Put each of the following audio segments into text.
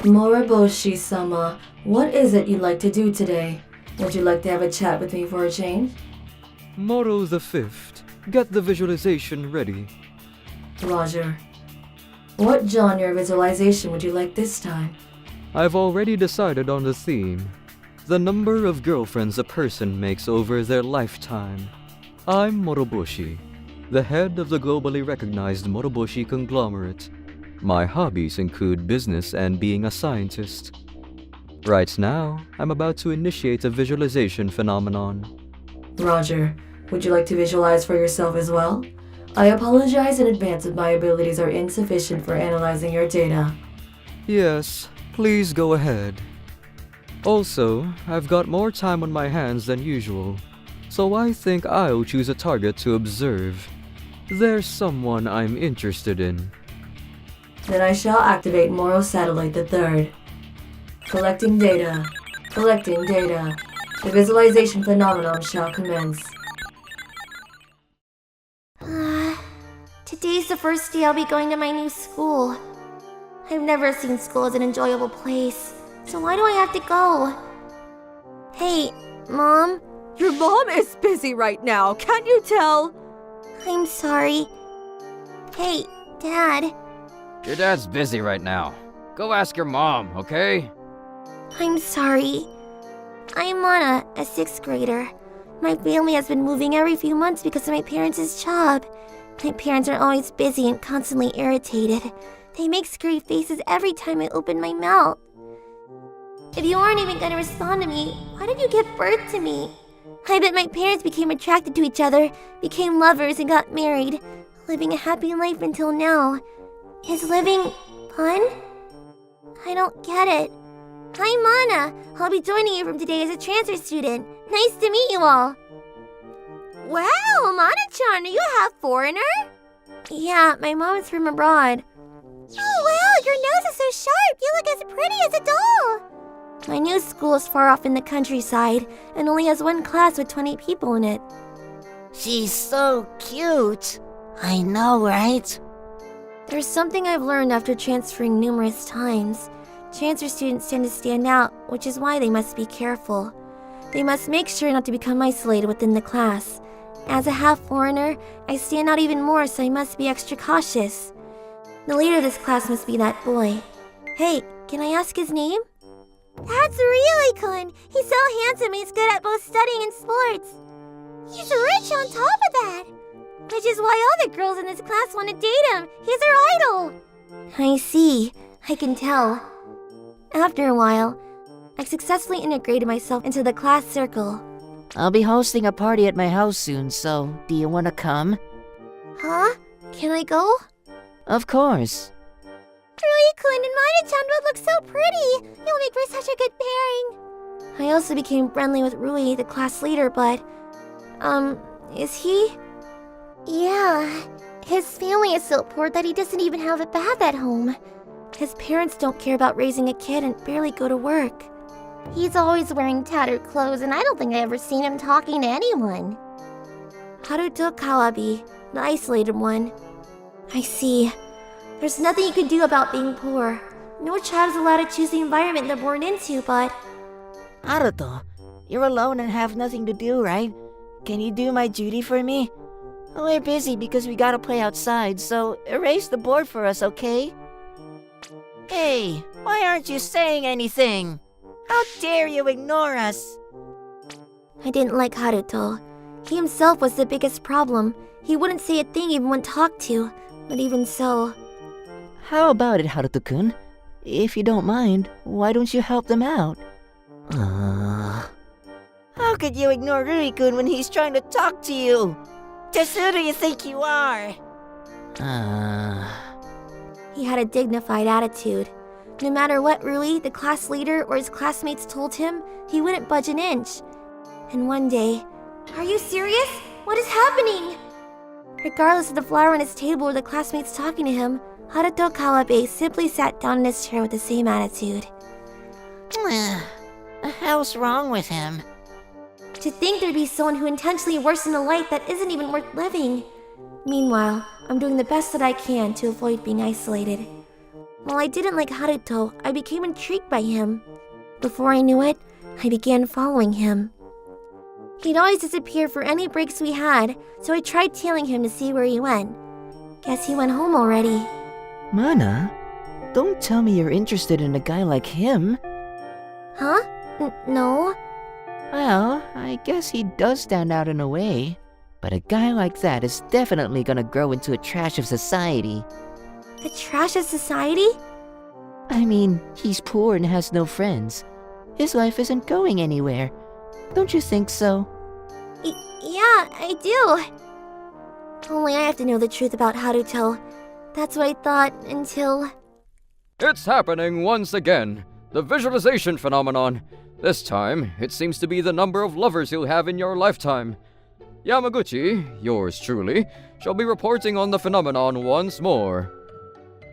Moriboshi-sama, what is it you'd like to do today? Would you like to have a chat with me for a change? Moro the Fifth, get the visualization ready. Roger. What genre visualization would you like this time? I've already decided on the theme. The number of girlfriends a person makes over their lifetime. I'm Moroboshi, the head of the globally recognized Moroboshi conglomerate. My hobbies include business and being a scientist. Right now, I'm about to initiate a visualization phenomenon. Roger. Would you like to visualize for yourself as well? I apologize in advance if my abilities are insufficient for analyzing your data. Yes, please go ahead. Also, I've got more time on my hands than usual, so I think I'll choose a target to observe. There's someone I'm interested in. Then I shall activate Moro Satellite the Third. Collecting data. Collecting data. The visualization phenomenon shall commence. Today's the first day I'll be going to my new school. I've never seen school as an enjoyable place, so why do I have to go? Hey, Mom? Your mom is busy right now, can't you tell? I'm sorry. Hey, Dad. Your dad's busy right now. Go ask your mom, okay? I'm sorry. I'm Mana, a 6th grader. My family has been moving every few months because of my parents' job. My parents are always busy and constantly irritated. They make scary faces every time I open my mouth. If you aren't even gonna respond to me, why did you give birth to me? I bet my parents became attracted to each other, became lovers, and got married, living a happy life until now. Is living fun? I don't get it. Hi, Mana. I'll be joining you from today as a transfer student. Nice to meet you all. Wow, Mana-chan, are you a half foreigner? Yeah, my mom is from abroad. Oh wow, your nose is so sharp. You look as pretty as a doll. My new school is far off in the countryside and only has one class with 20 people in it. She's so cute. I know, right? There's something I've learned after transferring numerous times. Transfer students tend to stand out, which is why they must be careful. They must make sure not to become isolated within the class. As a half-foreigner, I stand out even more, so I must be extra cautious. The leader of this class must be that boy. Hey, can I ask his name? That's really Kun. He's so handsome and he's good at both studying and sports. He's rich on top of that. Which is why all the girls in this class want to date him. He's their idol. I see. I can tell. After a while, I successfully integrated myself into the class circle. I'll be hosting a party at my house soon, so do you want to come? Huh? Can I go? Of course. Rui-kun and Mana-chan both look so pretty. You'll make for such a good pairing. I also became friendly with Rui, the class leader, but... is he? Yeah. His family is so poor that he doesn't even have a bath at home. His parents don't care about raising a kid and barely go to work. He's always wearing tattered clothes, and I don't think I've ever seen him talking to anyone. Haruto Kawabe, the isolated one. I see. There's nothing you can do about being poor. No child is allowed to choose the environment they're born into, but... Haruto, you're alone and have nothing to do, right? Can you do my duty for me? We're busy because we gotta play outside, so erase the board for us, okay? Hey, why aren't you saying anything? How dare you ignore us? I didn't like Haruto. He himself was the biggest problem. He wouldn't say a thing even when talked to, but even so... How about it, Haruto-kun? If you don't mind, why don't you help them out? How could you ignore Rui-kun when he's trying to talk to you? Just who do you think you are? He had a dignified attitude. No matter what Rui, the class leader, or his classmates told him, he wouldn't budge an inch. And one day... Are you serious? What is happening? Regardless of the flower on his table or the classmates talking to him, Haruto Kawabe simply sat down in his chair with the same attitude. The hell's wrong with him? To think there'd be someone who intentionally worsens a life that isn't even worth living. Meanwhile, I'm doing the best that I can to avoid being isolated. While I didn't like Haruto, I became intrigued by him. Before I knew it, I began following him. He'd always disappear for any breaks we had, so I tried tailing him to see where he went. Guess he went home already. Mana, don't tell me you're interested in a guy like him. Huh? No. Well, I guess he does stand out in a way. But a guy like that is definitely gonna grow into a trash of society. The trash of society? I mean, he's poor and has no friends. His life isn't going anywhere. Don't you think so? Yeah, I do. Only I have to know the truth about Haruto. That's what I thought until... It's happening once again. The visualization phenomenon. This time, it seems to be the number of lovers you'll have in your lifetime. Yamaguchi, yours truly, shall be reporting on the phenomenon once more.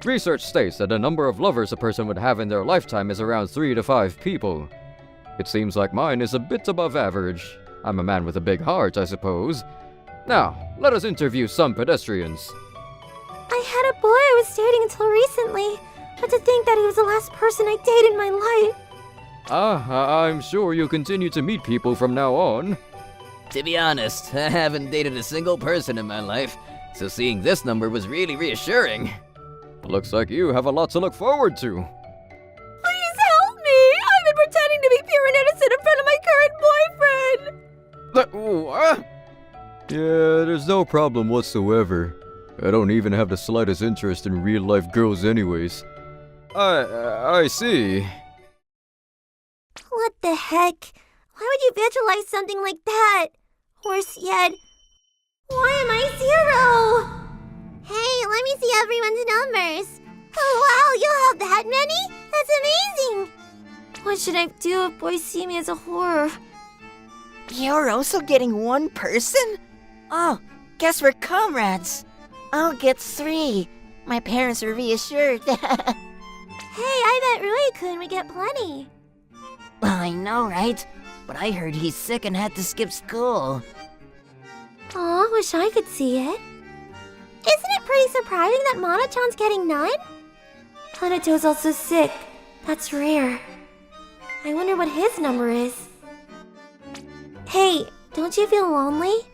Research states that the number of lovers a person would have in their lifetime is around 3 to 5 people. It seems like mine is a bit above average. I'm a man with a big heart, I suppose. Now, let us interview some pedestrians. I had a boy I was dating until recently, but to think that he was the last person I dated in my life. I'm sure you'll continue to meet people from now on. To be honest, I haven't dated a single person in my life, so seeing this number was really reassuring. Looks like you have a lot to look forward to. Please help me! I've been pretending to be pure and innocent in front of my current boyfriend! What? Yeah, there's no problem whatsoever. I don't even have the slightest interest in real-life girls anyways. I see. What the heck? Why would you visualize something like that? Worse yet, why am I 0? Hey, let me see everyone's numbers. Oh wow, you have that many? That's amazing! What should I do if boys see me as a whore? You're also getting one person? Oh, guess we're comrades. I'll get 3. My parents are reassured. Hey, I bet Rui-kun would get plenty. I know, right? But I heard he's sick and had to skip school. Aw, wish I could see it. Isn't it pretty surprising that Mana-chan's getting none? Hanato's also sick. That's rare. I wonder what his number is. Hey, don't you feel lonely?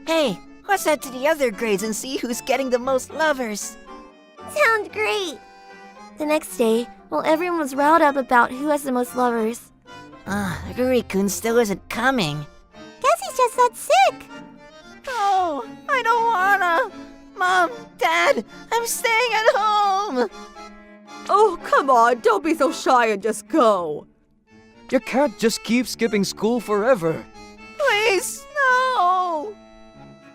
Hey, let's head to the other grades and see who's getting the most lovers. Sounds great! The next day, while everyone was riled up about who has the most lovers, Ruri-kun still isn't coming. guess he's just that sick! Oh, I don't wanna. Mom, Dad, I'm staying at home. Oh, come on, don't be so shy and just go. You can't just keep skipping school forever. Please, no.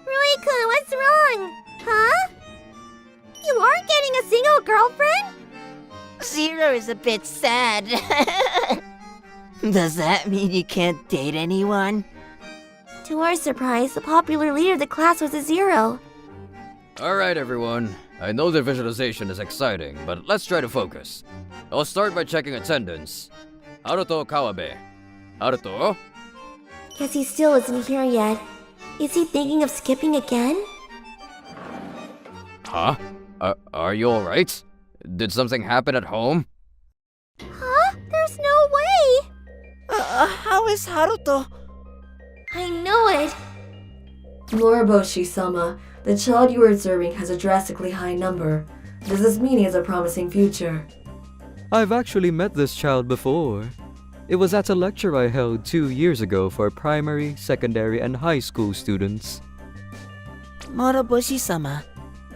Rui-kun, what's wrong? Huh? You aren't getting a single girlfriend? 0 is a bit sad. Does that mean you can't date anyone? To our surprise, the popular leader of the class was a 0. Alright everyone, I know the visualization is exciting, but let's try to focus. I'll start by checking attendance. Haruto Kawabe. Haruto? Guess he still isn't here yet. Is he thinking of skipping again? Huh? Are you alright? Did something happen at home? Huh? There's no way! How is Haruto? I know it! Moroboshi-sama, the child you are observing has a drastically high number. Does this mean he has a promising future? I've actually met this child before. It was at a lecture I held 2 years ago for primary, secondary, and high school students. Moroboshi-sama,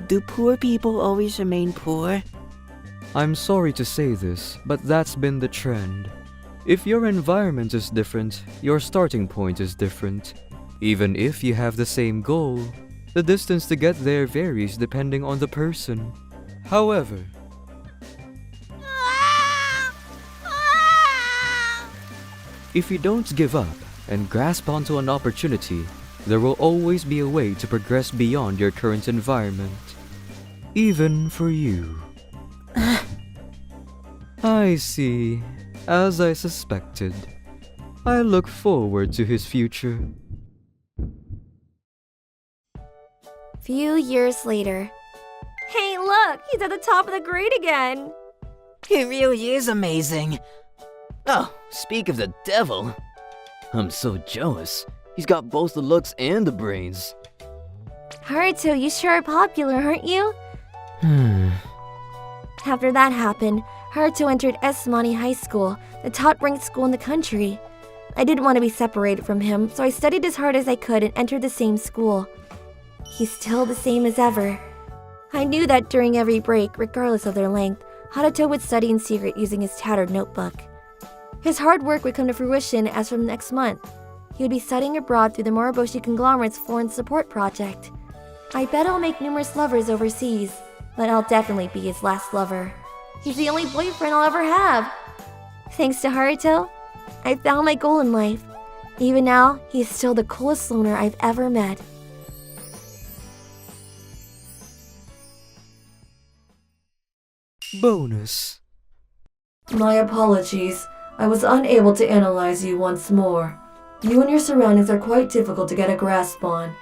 do poor people always remain poor? I'm sorry to say this, but that's been the trend. If your environment is different, your starting point is different. Even if you have the same goal, the distance to get there varies depending on the person. However, if you don't give up and grasp onto an opportunity, there will always be a way to progress beyond your current environment. Even for you. I see. As I suspected. I look forward to his future. Few years later. Hey, look! He's at the top of the grade again! He really is amazing. Oh, speak of the devil. I'm so jealous. He's got both the looks and the brains. Haruto, you sure are popular, aren't you? After that happened, Haruto entered Esmani High School, the top-ranked school in the country. I didn't want to be separated from him, so I studied as hard as I could and entered the same school. He's still the same as ever. I knew that during every break, regardless of their length, Haruto would study in secret using his tattered notebook. His hard work would come to fruition as from next month. He would be studying abroad through the Moroboshi conglomerate's foreign support project. I bet I'll make numerous lovers overseas, but I'll definitely be his last lover. He's the only boyfriend I'll ever have. Thanks to Haruto, I found my goal in life. Even now, he's still the coolest loner I've ever met. Bonus. My apologies. I was unable to analyze you once more. You and your surroundings are quite difficult to get a grasp on.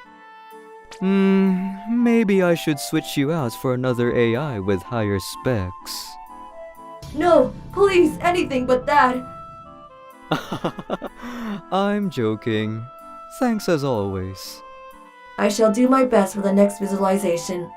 Maybe I should switch you out for another AI with higher specs. No, please, anything but that. I'm joking. Thanks as always. I shall do my best for the next visualization.